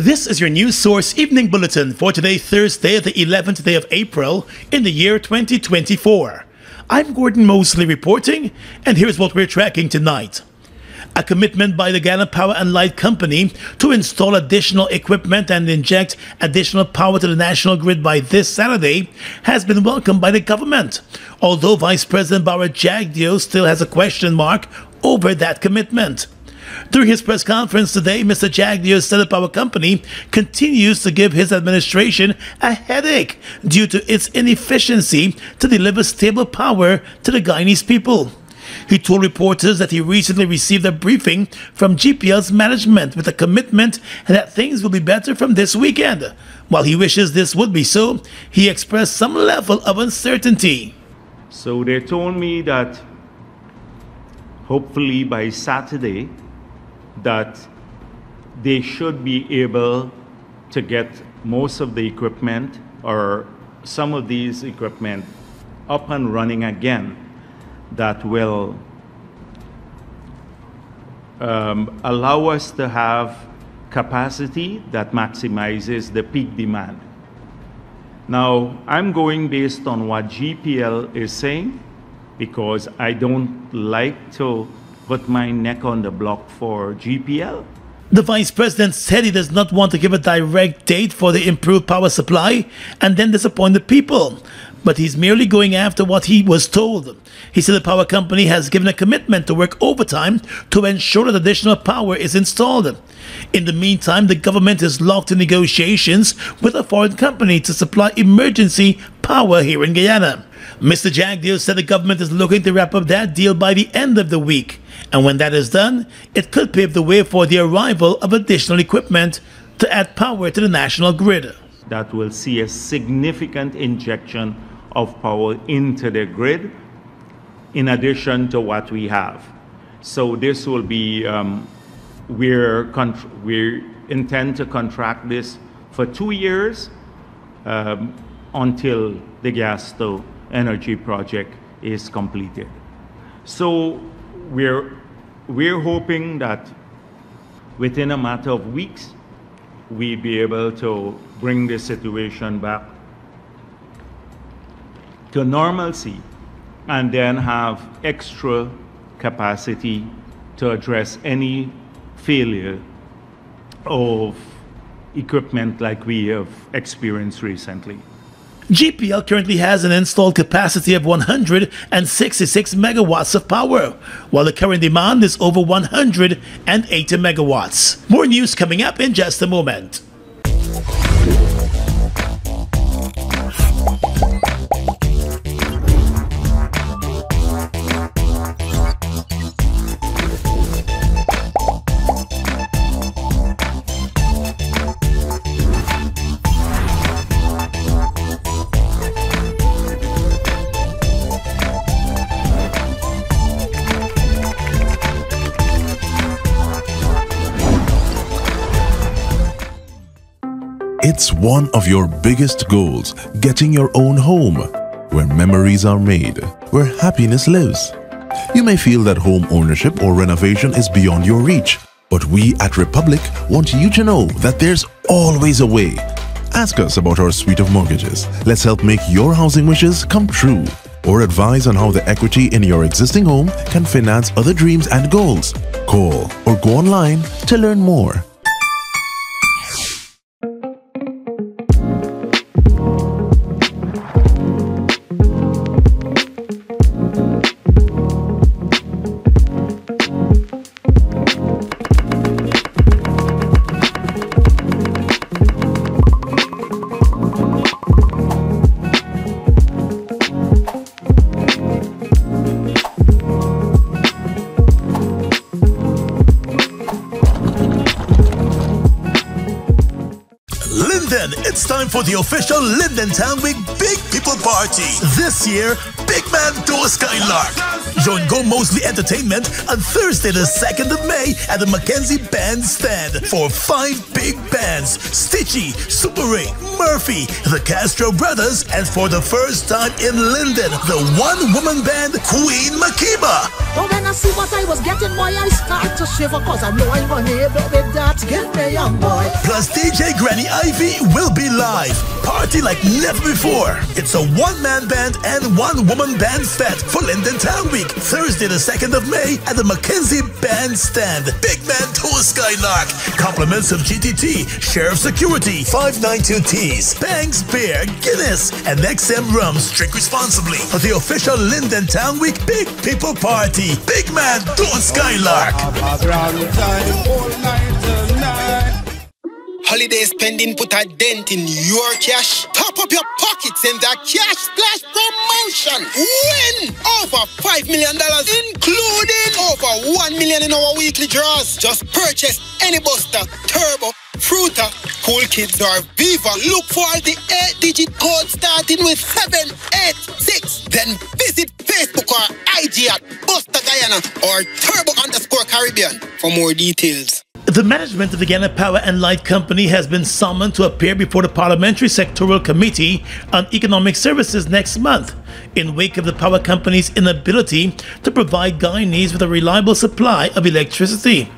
This is your news source evening bulletin for today, Thursday, the 11th day of April in the year 2024. I'm Gordon Mosley reporting, and here's what we're tracking tonight. A commitment by the Guyana Power and Light Company to install additional equipment and inject additional power to the national grid by this Saturday has been welcomed by the government, although Vice President Bauer Jagdeo still has a question mark over that commitment. During his press conference today, Mr. Jagdeo said the power company continues to give his administration a headache due to its inefficiency to deliver stable power to the Guyanese people. He told reporters that he recently received a briefing from GPL's management with a commitment that things will be better from this weekend. While he wishes this would be so, he expressed some level of uncertainty. So they told me that hopefully by Saturday, that they should be able to get most of the equipment or some of these equipment up and running again that will allow us to have capacity that maximizes the peak demand. Now, I'm going based on what GPL is saying because I don't like to put my neck on the block for GPL. The Vice President said he does not want to give a direct date for the improved power supply and then disappoint the people, but he's merely going after what he was told. He said the power company has given a commitment to work overtime to ensure that additional power is installed. In the meantime, the government is locked in negotiations with a foreign company to supply emergency power here in Guyana. Mr. Jagdeo said the government is looking to wrap up that deal by the end of the week, and when that is done, it could pave the way for the arrival of additional equipment to add power to the national grid. That will see a significant injection of power into the grid in addition to what we have. So this will be, we intend to contract this for 2 years until the gas to energy project is completed. So we're hoping that within a matter of weeks, we'll be able to bring the situation back to normalcy and then have extra capacity to address any failure of equipment like we have experienced recently. GPL currently has an installed capacity of 166 megawatts of power, while the current demand is over 180 megawatts. More news coming up in just a moment. It's one of your biggest goals, getting your own home, where memories are made, where happiness lives. You may feel that home ownership or renovation is beyond your reach, but we at Republic want you to know that there's always a way. Ask us about our suite of mortgages. Let's help make your housing wishes come true. Or advise on how the equity in your existing home can finance other dreams and goals. Call or go online to learn more. It's time for the official Linden Town Week Big People Party. This year, Big Man Door Skylark. Join Go Mosley Entertainment on Thursday the 2nd of May at the Mackenzie Bandstand for 5 big bands: Stitchy, Super Ray, Murphy, the Castro Brothers, and for the first time in Linden, the one-woman band Queen Makiba. But when I see what I was getting, boy, I start to shiver, cause I know I'm unable with that. Give me young boy. Plus DJ Granny Ivy will be live. Party like never before. It's a one-man band and one-woman band fete for Linden Town Week, Thursday the 2nd of May at the Mackenzie Bandstand. Big Man Tour Skylark. Compliments of GTT, Sheriff Security, 592Ts, Banks Beer, Guinness, and XM Rums. Drink responsibly for the official Linden Town Week Big People Party. Big Man Tour Skylark. Holiday spending put a dent in your cash. Top up your pockets in the Cash Splash promotion. Win over $5 million, including over $1 million in our weekly draws. Just purchase any Buster, Turbo, Fruita, Cool Kids, or Viva. Look for the 8-digit code starting with 786. Then visit Facebook or IG at Buster Guyana or Turbo_Caribbean for more details. The management of the Guyana Power and Light Company has been summoned to appear before the Parliamentary Sectoral Committee on Economic Services next month, in wake of the power company's inability to provide Guyanese with a reliable supply of electricity.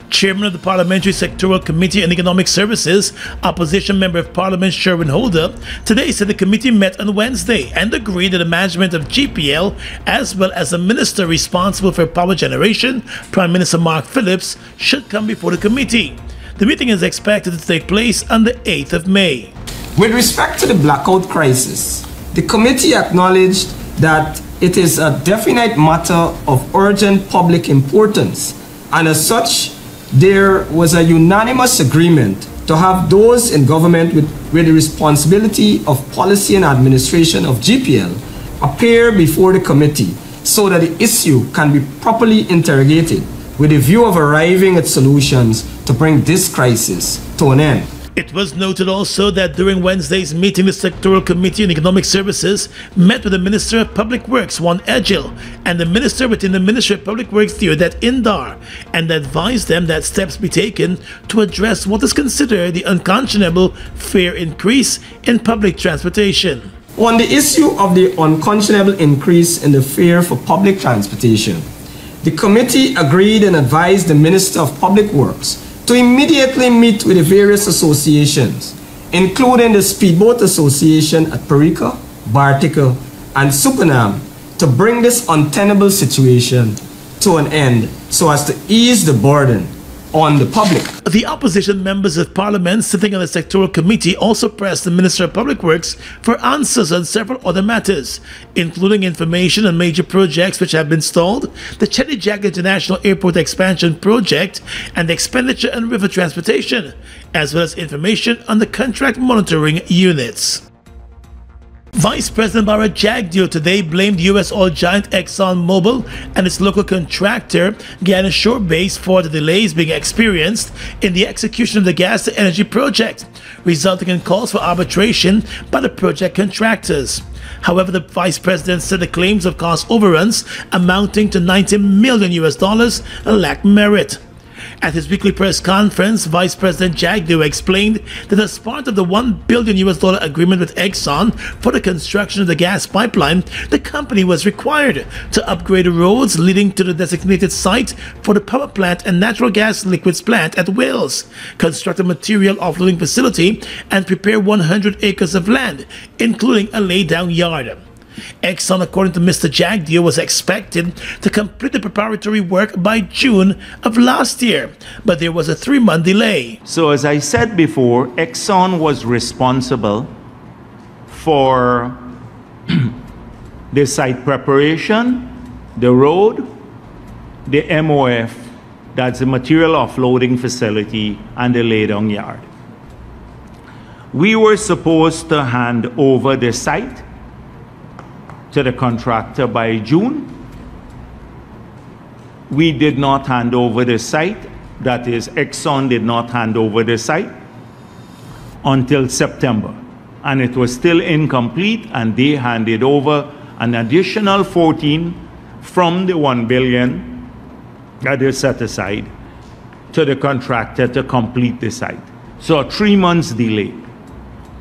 Chairman of the Parliamentary Sectoral Committee on Economic Services, Opposition Member of Parliament Sherwin Holder, today said the committee met on Wednesday and agreed that the management of GPL, as well as the minister responsible for power generation, Prime Minister Mark Phillips, should come before the committee. The meeting is expected to take place on the 8th of May. With respect to the blackout crisis, the committee acknowledged that it is a definite matter of urgent public importance, and as such, there was a unanimous agreement to have those in government with the responsibility of policy and administration of GPL appear before the committee so that the issue can be properly interrogated with a view of arriving at solutions to bring this crisis to an end. It was noted also that during Wednesday's meeting, the Sectoral Committee on Economic Services met with the Minister of Public Works, Juan Edgil, and the Minister within the Ministry of Public Works, Theodat Indar, and advised them that steps be taken to address what is considered the unconscionable fare increase in public transportation. On the issue of the unconscionable increase in the fare for public transportation, the committee agreed and advised the Minister of Public Works to immediately meet with the various associations, including the Speedboat Association at Perica, Barticle, and Supernam, to bring this untenable situation to an end so as to ease the burden on the public. The opposition members of parliament sitting on the sectoral committee also pressed the Minister of Public Works for answers on several other matters, including information on major projects which have been stalled, the Chetty Jack International Airport expansion project, and expenditure on river transportation, as well as information on the contract monitoring units. Vice President Barra Jagdeo today blamed U.S. oil giant ExxonMobil and its local contractor, Guyana Shore Base, for the delays being experienced in the execution of the gas-to-energy project, resulting in calls for arbitration by the project contractors. However, the Vice President said the claims of cost overruns amounting to $90 million lack merit. At his weekly press conference, Vice President Jagdeo explained that as part of the $1 billion agreement with Exxon for the construction of the gas pipeline, the company was required to upgrade the roads leading to the designated site for the power plant and natural gas liquids plant at Wales, construct a material offloading facility, and prepare 100 acres of land, including a laydown yard. Exxon, according to Mr. Jagdeo, was expected to complete the preparatory work by June of last year, but there was a 3-month delay. So as I said before, Exxon was responsible for the site preparation, the road, the MOF, that's the material offloading facility, and the laydown yard. We were supposed to hand over the site to the contractor by June. We did not hand over the site, that is, Exxon did not hand over the site until September. And it was still incomplete, and they handed over an additional 14 from the $1 billion that is set aside to the contractor to complete the site. So a 3 months delay.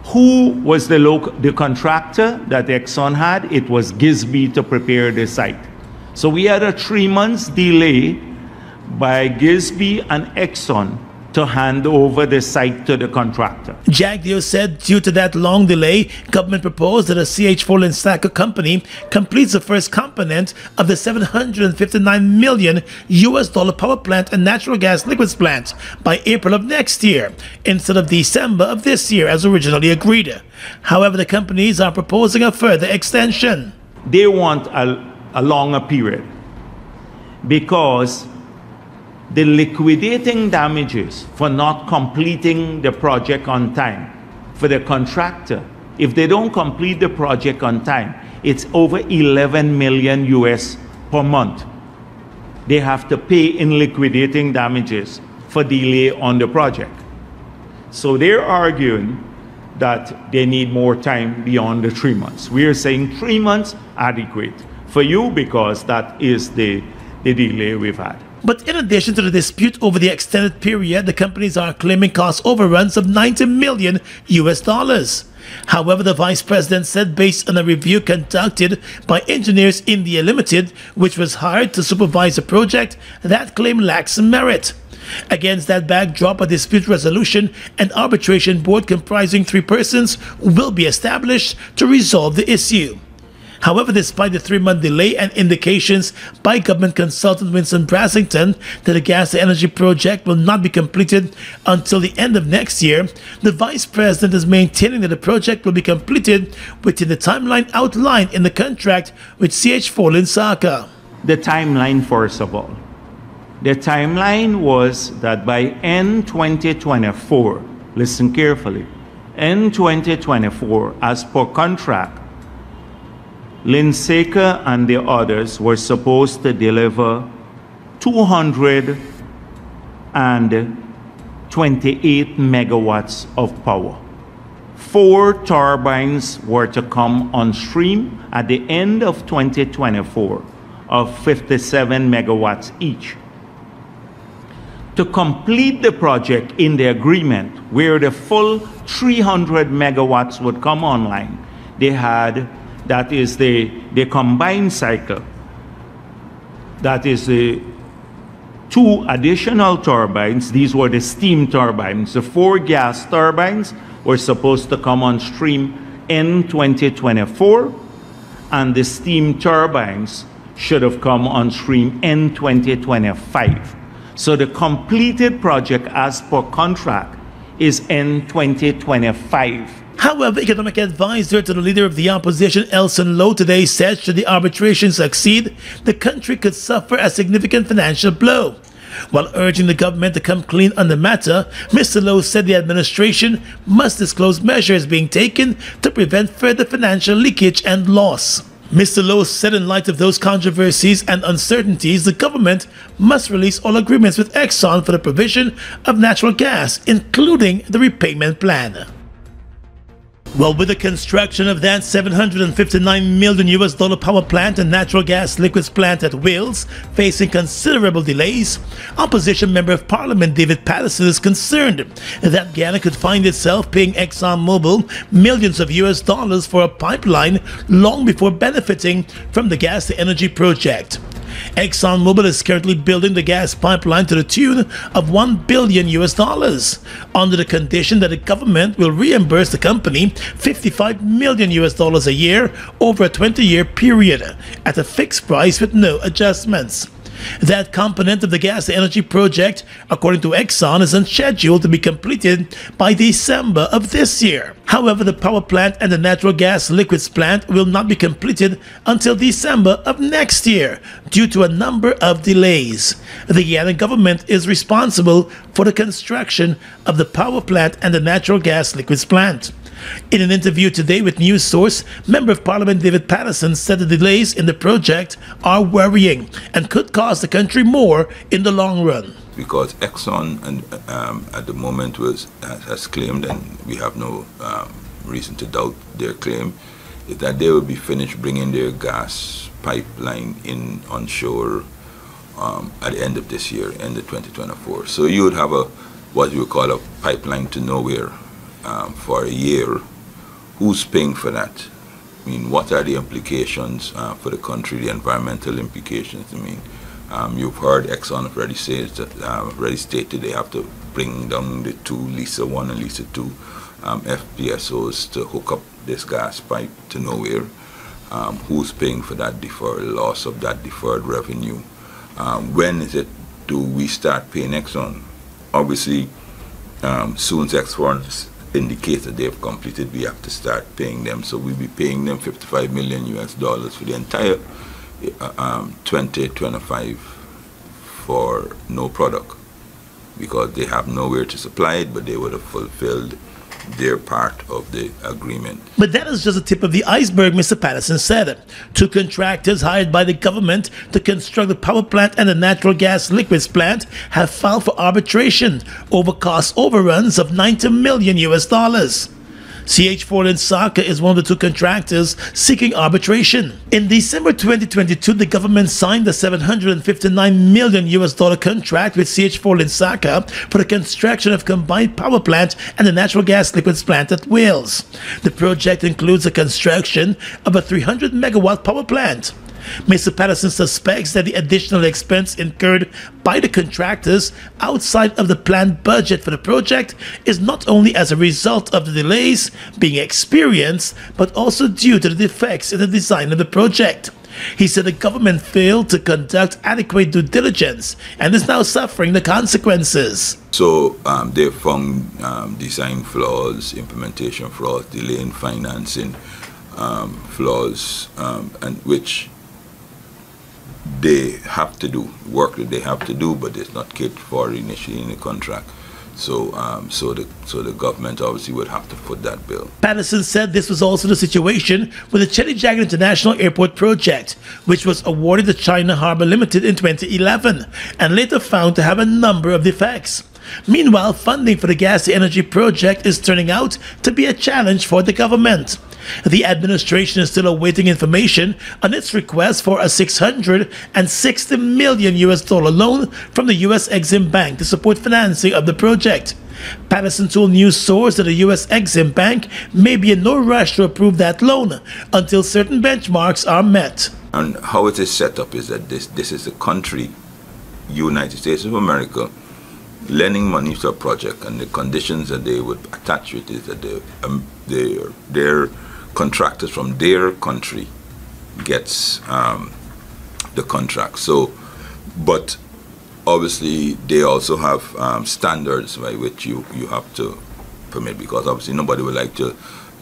Who was the contractor that Exxon had? It was Gisby to prepare the site. So we had a 3 months delay by Gisby and Exxon to hand over the site to the contractor. Jagdeo said due to that long delay, government proposed that a CH Folin Saka company completes the first component of the $759 million power plant and natural gas liquids plant by April of next year, instead of December of this year as originally agreed. However, the companies are proposing a further extension. They want a longer period because the liquidating damages for not completing the project on time for the contractor, if they don't complete the project on time, it's over 11 million US per month. They have to pay in liquidating damages for delay on the project. So they're arguing that they need more time beyond the 3 months. We are saying 3 months adequate for you because that is the delay we've had. But in addition to the dispute over the extended period, the companies are claiming cost overruns of $90 million US. However, the vice president said based on a review conducted by Engineers India Limited, which was hired to supervise the project, that claim lacks merit. Against that backdrop, a dispute resolution and arbitration board comprising 3 persons will be established to resolve the issue. However, despite the 3-month delay and indications by government consultant Winston Brassington that the gas to energy project will not be completed until the end of next year, the vice president is maintaining that the project will be completed within the timeline outlined in the contract with CH Folin Saka. The timeline, first of all. The timeline was that by end 2024, listen carefully, end 2024, as per contract, Linseka and the others were supposed to deliver 228 megawatts of power. 4 turbines were to come on stream at the end of 2024 of 57 megawatts each. To complete the project in the agreement where the full 300 megawatts would come online, they had, that is the combined cycle. That is the 2 additional turbines. These were the steam turbines. The 4 gas turbines were supposed to come on stream in 2024, and the steam turbines should have come on stream in 2025. So the completed project as per contract is in 2025. However, economic advisor to the leader of the opposition, Elson Lowe, today said should the arbitration succeed, the country could suffer a significant financial blow. While urging the government to come clean on the matter, Mr. Lowe said the administration must disclose measures being taken to prevent further financial leakage and loss. Mr. Lowe said in light of those controversies and uncertainties, the government must release all agreements with Exxon for the provision of natural gas, including the repayment plan. Well, with the construction of that $759 million power plant and natural gas liquids plant at Wales facing considerable delays, opposition member of parliament David Patterson is concerned that Guyana could find itself paying ExxonMobil millions of US dollars for a pipeline long before benefiting from the gas to energy project. ExxonMobil is currently building the gas pipeline to the tune of $1 billion under the condition that the government will reimburse the company $55 million a year over a 20-year period at a fixed price with no adjustments. That component of the gas to energy project, according to Exxon, is on schedule to be completed by December of this year. However, the power plant and the natural gas liquids plant will not be completed until December of next year due to a number of delays. The Guyana government is responsible for the construction of the power plant and the natural gas liquids plant. In an interview today with News Source, Member of Parliament David Patterson said the delays in the project are worrying and could cost the country more in the long run. Because Exxon at the moment has claimed, and we have no reason to doubt their claim, is that they will be finished bringing their gas pipeline in onshore at the end of this year, end of 2024. So you would have what you would call a pipeline to nowhere for a year. Who's paying for that? I mean, what are the implications for the country, the environmental implications? I mean, you've heard Exxon already stated they have to bring down the two, Lisa 1 and Lisa 2 FPSOs to hook up this gas pipe to nowhere. Who's paying for that deferred loss of that deferred revenue? When is it do we start paying Exxon? Obviously, soon as Exxon indicates that they've completed, we have to start paying them. So we'll be paying them $55 million for the entire 2025 for no product, because they have nowhere to supply it, but they would have fulfilled their part of the agreement. But that is just the tip of the iceberg, Mr. Patterson said. Two contractors hired by the government to construct the power plant and the natural gas liquids plant have filed for arbitration over cost overruns of $90 million. CH4 Linsaka is one of the two contractors seeking arbitration. In December 2022, the government signed the $759 million contract with CH4 Linsaka for the construction of combined power plant and the natural gas liquids plant at Wales. The project includes the construction of a 300 megawatt power plant. Mr. Patterson suspects that the additional expense incurred by the contractors outside of the planned budget for the project is not only as a result of the delays being experienced, but also due to the defects in the design of the project. He said the government failed to conduct adequate due diligence and is now suffering the consequences. So they found design flaws, implementation flaws, delay in financing flaws, and which they have to do, work that they have to do, but it's not catered for initially in the contract. So the government obviously would have to foot that bill. Patterson said this was also the situation with the Chedijagan International Airport project, which was awarded to China Harbour Limited in 2011 and later found to have a number of defects. Meanwhile, funding for the gas-to-energy project is turning out to be a challenge for the government. The administration is still awaiting information on its request for a $660 million loan from the U.S. Exim Bank to support financing of the project. Patterson told news source that the U.S. Exim Bank may be in no rush to approve that loan until certain benchmarks are met. And how it is set up is that this is a country, United States of America, lending money to a project, and the conditions that they would attach to it is that their contractors from their country gets the contract. So, but obviously they also have standards by which you have to permit, because obviously nobody would like to,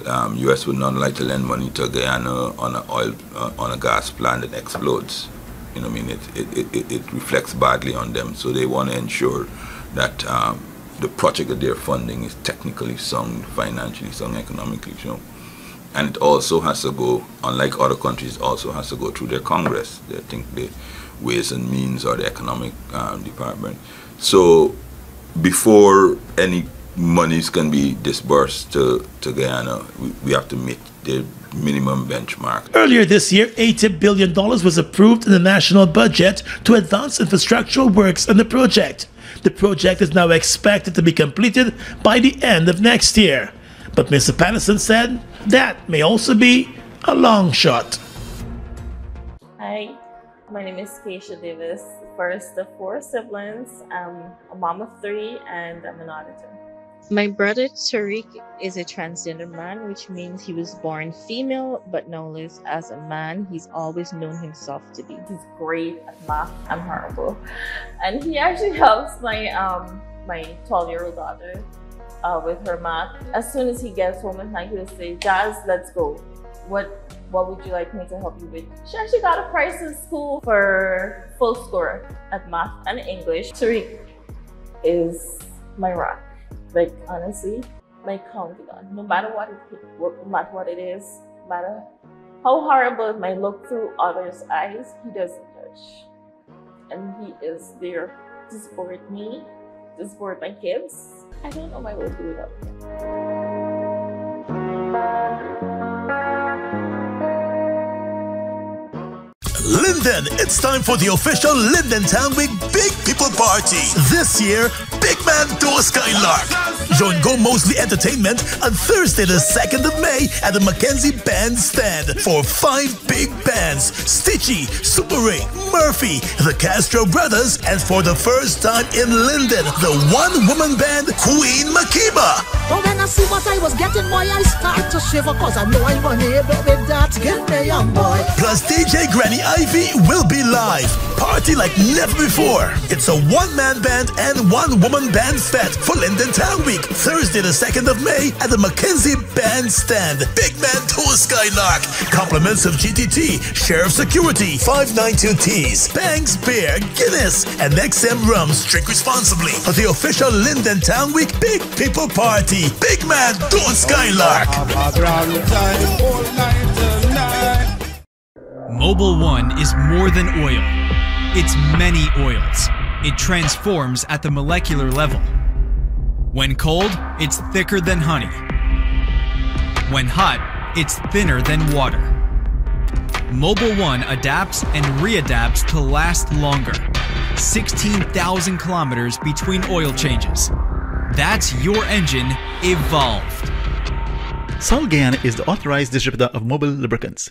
U.S. would not like to lend money to Guyana on a gas plant that explodes. You know what I mean? It reflects badly on them. So they want to ensure that the project that they're funding is technically sound, financially sound, economically sound. And it also has to go, unlike other countries, also has to go through their Congress. They think the Ways and Means or the Economic Department. So before any monies can be disbursed to Guyana, we have to meet the minimum benchmark. Earlier this year, $80 billion was approved in the national budget to advance infrastructural works on the project. The project is now expected to be completed by the end of next year. But Mr. Patterson said that may also be a long shot. Hi, my name is Keisha Davis, first of 4 siblings. I'm a mom of 3 and I'm an auditor. My brother Tariq is a transgender man, which means he was born female but now lives as a man. He's always known himself to be. He's great at math. I'm horrible. And he actually helps my 12-year-old daughter with her math. As soon as he gets home at night, he'll say, "Jazz, let's go. What would you like me to help you with?" She actually got a prize in school for full score at math and English. Tariq is my rock. Like, honestly, my confidant. No matter what it is, no matter how horrible it might look through others' eyes, he doesn't judge. And he is there to support me, to support my kids. I don't know if I would do it without him. Linden, it's time for the official Linden Town Week Big People Party. This year, Big Man Tour Skylark. Join Go Mosley Entertainment on Thursday the 2nd of May at the Mackenzie Bandstand for 5 big bands: Stitchy, Super Ray, Murphy, the Castro Brothers, and for the first time in Linden, the one-woman band Queen Makiba. But when I see what I was getting, boy, I start to shiver, cause I know I'm unable with that. Get me, young boy. Plus DJ Granny Ivy will be live. Party like never before. It's a one-man band and one-woman band fete for Linden Town Week. Thursday the 2nd of May at the Mackenzie Bandstand. Big Man Tour Skylark. Compliments of GTT, Sheriff Security, 592Ts, Banks Beer, Guinness, and XM Rums. Drink responsibly for the official Linden Town Week Big People Party. Big Man Tour Skylark. Mobil 1 is more than oil. It's many oils. It transforms at the molecular level. When cold, it's thicker than honey. When hot, it's thinner than water. Mobil 1 adapts and readapts to last longer. 16,000 kilometers between oil changes. That's your engine evolved. Sol Guyana is the authorized distributor of Mobil lubricants.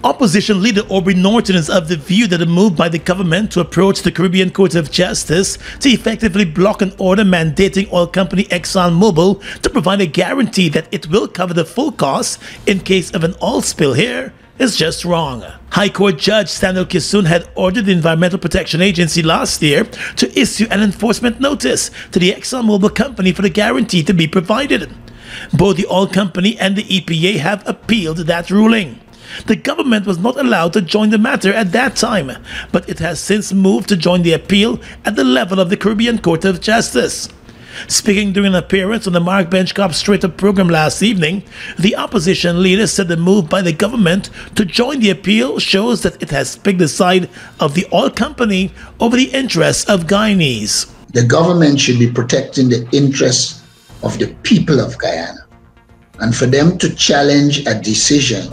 Opposition leader Aubrey Norton is of the view that a move by the government to approach the Caribbean Court of Justice to effectively block an order mandating oil company ExxonMobil to provide a guarantee that it will cover the full costs in case of an oil spill here is just wrong. High Court Judge Samuel Kisun had ordered the Environmental Protection Agency last year to issue an enforcement notice to the ExxonMobil company for the guarantee to be provided. Both the oil company and the EPA have appealed that ruling. The government was not allowed to join the matter at that time, but it has since moved to join the appeal at the level of the Caribbean Court of Justice. Speaking during an appearance on the Mark Benchcop Straight Up program last evening, the opposition leader said the move by the government to join the appeal shows that it has picked the side of the oil company over the interests of Guyanese. The government should be protecting the interests of the people of Guyana, and for them to challenge a decision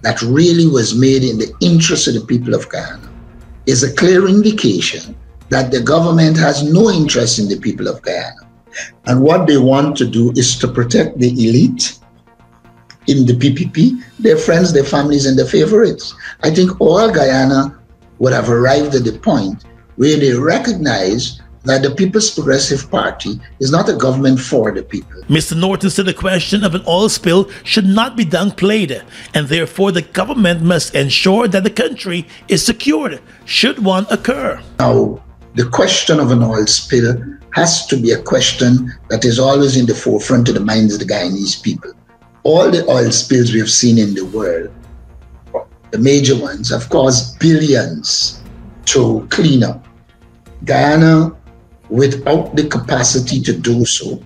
that really was made in the interest of the people of Guyana is a clear indication that the government has no interest in the people of Guyana. And what they want to do is to protect the elite in the PPP, their friends, their families, and their favorites. I think all Guyana would have arrived at the point where they recognize that the People's Progressive Party is not a government for the people. Mr. Norton said the question of an oil spill should not be downplayed, and therefore the government must ensure that the country is secured should one occur. Now, the question of an oil spill has to be a question that is always in the forefront of the minds of the Guyanese people. All the oil spills we have seen in the world, the major ones, have cost billions to clean up. Guyana, without the capacity to do so,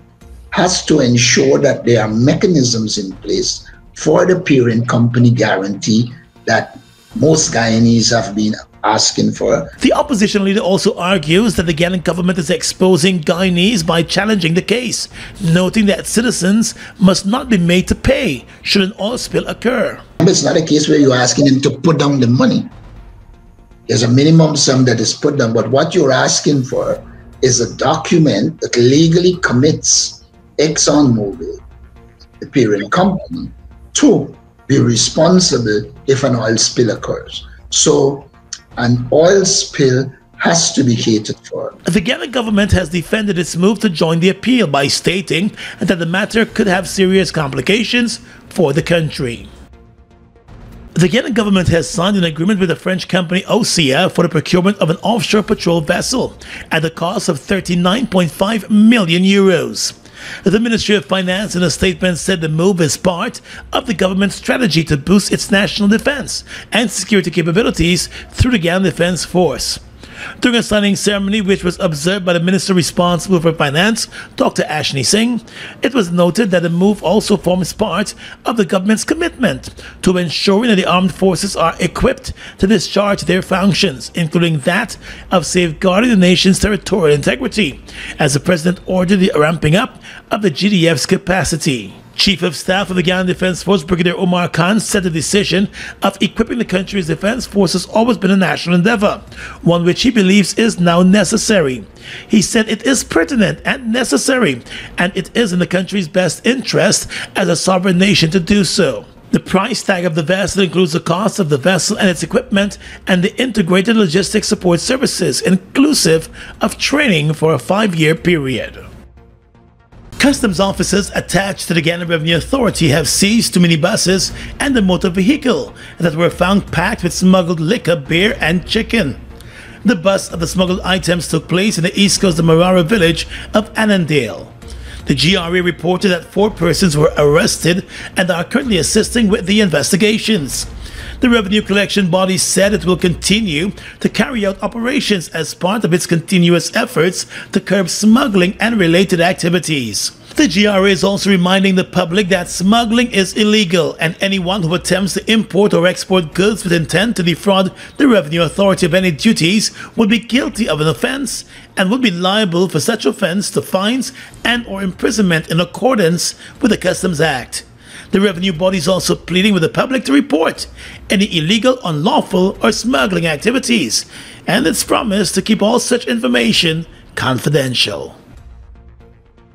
has to ensure that there are mechanisms in place for the parent company guarantee that most Guyanese have been asking for. The opposition leader also argues that the Guyana government is exposing Guyanese by challenging the case, noting that citizens must not be made to pay should an oil spill occur. It's not a case where you're asking them to put down the money. There's a minimum sum that is put down, but what you're asking for is a document that legally commits ExxonMobil, the parent company, to be responsible if an oil spill occurs. So an oil spill has to be catered for. The Guyana government has defended its move to join the appeal by stating that the matter could have serious complications for the country. The Guyana government has signed an agreement with the French company Ocea for the procurement of an offshore patrol vessel at the cost of 39.5 million euros. The Ministry of Finance in a statement said the move is part of the government's strategy to boost its national defense and security capabilities through the Guyana Defense Force. During a signing ceremony which was observed by the minister responsible for finance, Dr. Ashni Singh, it was noted that the move also forms part of the government's commitment to ensuring that the armed forces are equipped to discharge their functions, including that of safeguarding the nation's territorial integrity, as the president ordered the ramping up of the GDF's capacity. Chief of Staff of the Guyana Defense Force, Brigadier Omar Khan, said the decision of equipping the country's defense force has always been a national endeavor, one which he believes is now necessary. He said it is pertinent and necessary, and it is in the country's best interest as a sovereign nation to do so. The price tag of the vessel includes the cost of the vessel and its equipment and the integrated logistics support services, inclusive of training for a 5-year period. Customs officers attached to the Guyana Revenue Authority have seized 2 minibuses and a motor vehicle that were found packed with smuggled liquor, beer and chicken. The bust of the smuggled items took place in the east coast of Marara village of Annandale. The GRA reported that 4 persons were arrested and are currently assisting with the investigations. The revenue collection body said it will continue to carry out operations as part of its continuous efforts to curb smuggling and related activities. The GRA is also reminding the public that smuggling is illegal, and anyone who attempts to import or export goods with intent to defraud the Revenue Authority of any duties would be guilty of an offense and would be liable for such offense to fines and/or imprisonment in accordance with the Customs Act. The revenue body is also pleading with the public to report any illegal, unlawful, or smuggling activities, and it's promised to keep all such information confidential.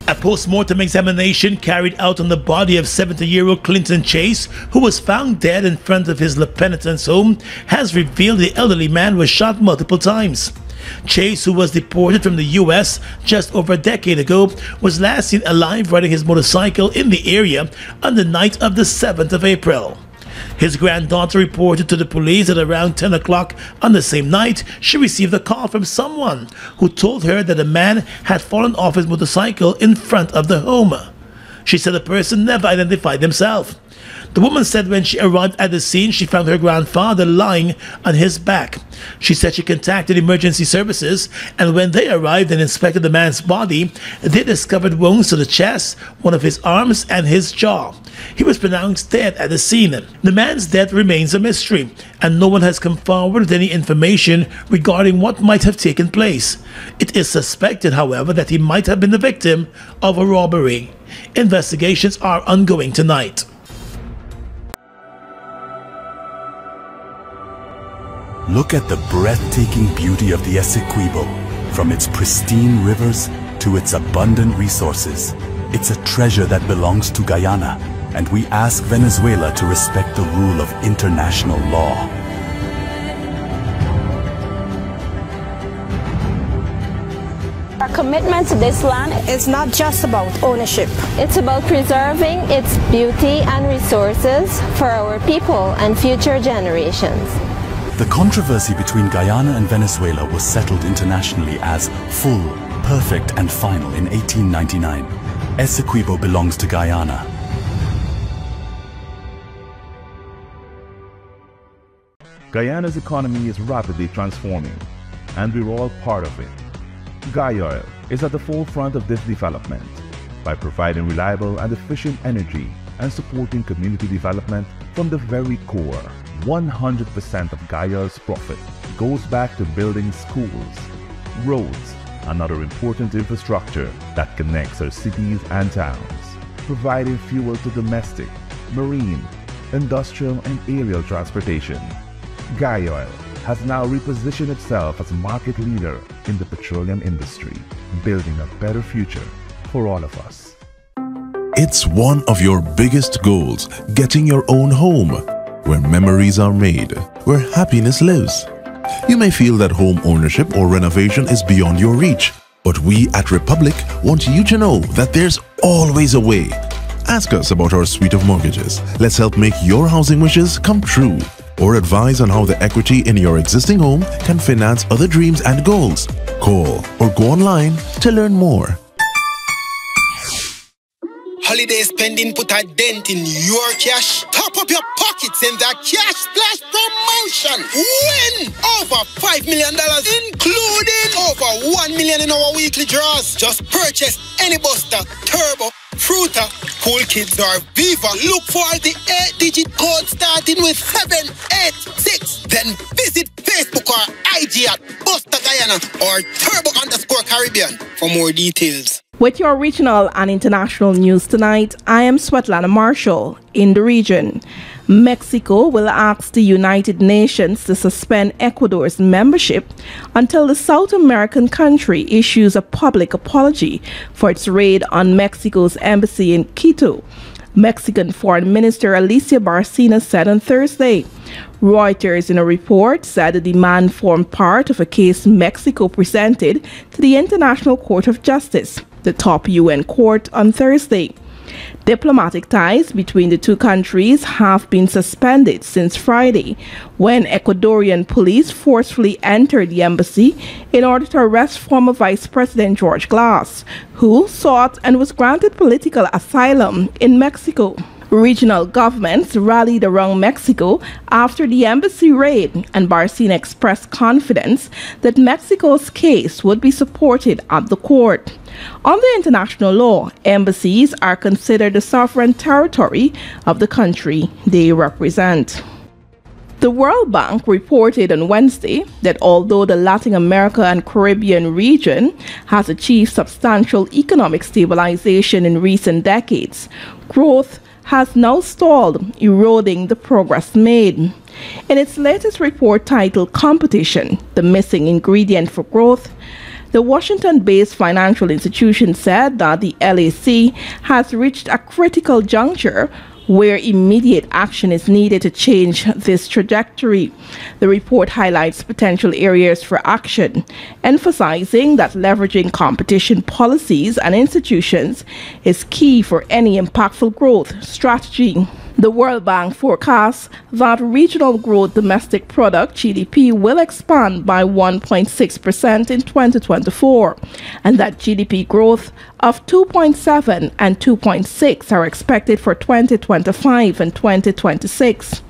A post-mortem examination carried out on the body of 70-year-old Clinton Chase, who was found dead in front of his La Penitence home, has revealed the elderly man was shot multiple times. Chase, who was deported from the US just over a decade ago, was last seen alive riding his motorcycle in the area on the night of the 7th of April. His granddaughter reported to the police that around 10 o'clock on the same night, she received a call from someone who told her that a man had fallen off his motorcycle in front of the home. She said the person never identified himself. The woman said when she arrived at the scene, she found her grandfather lying on his back. She said she contacted emergency services, and when they arrived and inspected the man's body, they discovered wounds to the chest, one of his arms, and his jaw. He was pronounced dead at the scene. The man's death remains a mystery, and no one has come forward with any information regarding what might have taken place. It is suspected, however, that he might have been the victim of a robbery. Investigations are ongoing tonight. Look at the breathtaking beauty of the Essequibo. From its pristine rivers to its abundant resources, it's a treasure that belongs to Guyana, and we ask Venezuela to respect the rule of international law. Our commitment to this land is not just about ownership. It's about preserving its beauty and resources for our people and future generations. The controversy between Guyana and Venezuela was settled internationally as full, perfect and final in 1899. Essequibo belongs to Guyana. Guyana's economy is rapidly transforming, and we're all part of it. Gaioil is at the forefront of this development by providing reliable and efficient energy and supporting community development from the very core. 100% of Gaioil's profit goes back to building schools, roads, and other important infrastructure that connects our cities and towns, providing fuel to domestic, marine, industrial, and aerial transportation. Guy Oil has now repositioned itself as a market leader in the petroleum industry, building a better future for all of us. It's one of your biggest goals, getting your own home, where memories are made, where happiness lives. You may feel that home ownership or renovation is beyond your reach, but we at Republic want you to know that there's always a way. Ask us about our suite of mortgages. Let's help make your housing wishes come true. Or advise on how the equity in your existing home can finance other dreams and goals. Call or go online to learn more. Holiday spending put a dent in your cash. Top up your pockets in the Cash Splash promotion. Win over $5 million, including over $1 million in our weekly draws. Just purchase any Buster, Turbo, Fruita, Cool Kids or Viva. Look for the 8-digit code starting with 786. Then visit Facebook or IG at Buster Guyana or Turbo_Caribbean for more details. With your regional and international news tonight, I am Svetlana Marshall in the region. Mexico will ask the United Nations to suspend Ecuador's membership until the South American country issues a public apology for its raid on Mexico's embassy in Quito. Mexican Foreign Minister Alicia Barcina said on Thursday. Reuters, in a report, said the demand formed part of a case Mexico presented to the International Court of Justice, the top UN court, on Thursday. Diplomatic ties between the two countries have been suspended since Friday, when Ecuadorian police forcefully entered the embassy in order to arrest former Vice President George Glass, who sought and was granted political asylum in Mexico. Regional governments rallied around Mexico after the embassy raid, and Barcina expressed confidence that Mexico's case would be supported at the court. Under international law, embassies are considered the sovereign territory of the country they represent. The World Bank reported on Wednesday that although the Latin America and Caribbean region has achieved substantial economic stabilization in recent decades, growth has now stalled, eroding the progress made. In its latest report titled Competition, the Missing Ingredient for Growth, the Washington-based financial institution said that the LAC has reached a critical juncture where immediate action is needed to change this trajectory. The report highlights potential areas for action, emphasizing that leveraging competition policies and institutions is key for any impactful growth strategy. The World Bank forecasts that regional gross domestic product (GDP) will expand by 1.6% in 2024, and that GDP growth of 2.7 and 2.6 are expected for 2025 and 2026.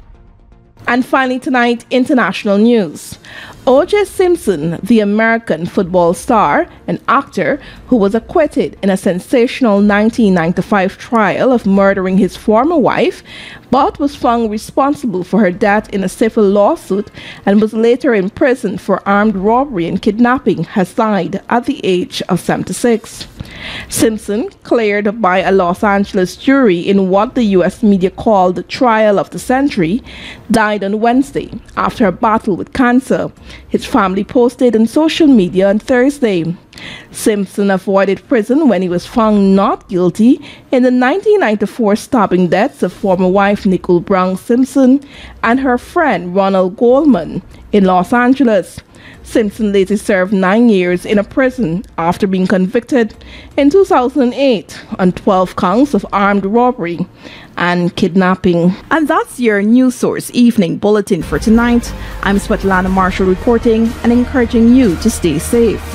And finally tonight, international news. O.J. Simpson, the American football star and actor who was acquitted in a sensational 1995 trial of murdering his former wife, but was found responsible for her death in a civil lawsuit and was later imprisoned for armed robbery and kidnapping, has died at the age of 76. Simpson, cleared by a Los Angeles jury in what the U.S. media called the trial of the century, died on Wednesday after a battle with cancer. His family posted on social media on Thursday. Simpson avoided prison when he was found not guilty in the 1994 stabbing deaths of former wife Nicole Brown Simpson and her friend Ronald Goldman in Los Angeles. Simpson later served 9 years in a prison after being convicted in 2008 on 12 counts of armed robbery and kidnapping. And that's your News Source Evening Bulletin for tonight. I'm Svetlana Marshall reporting and encouraging you to stay safe.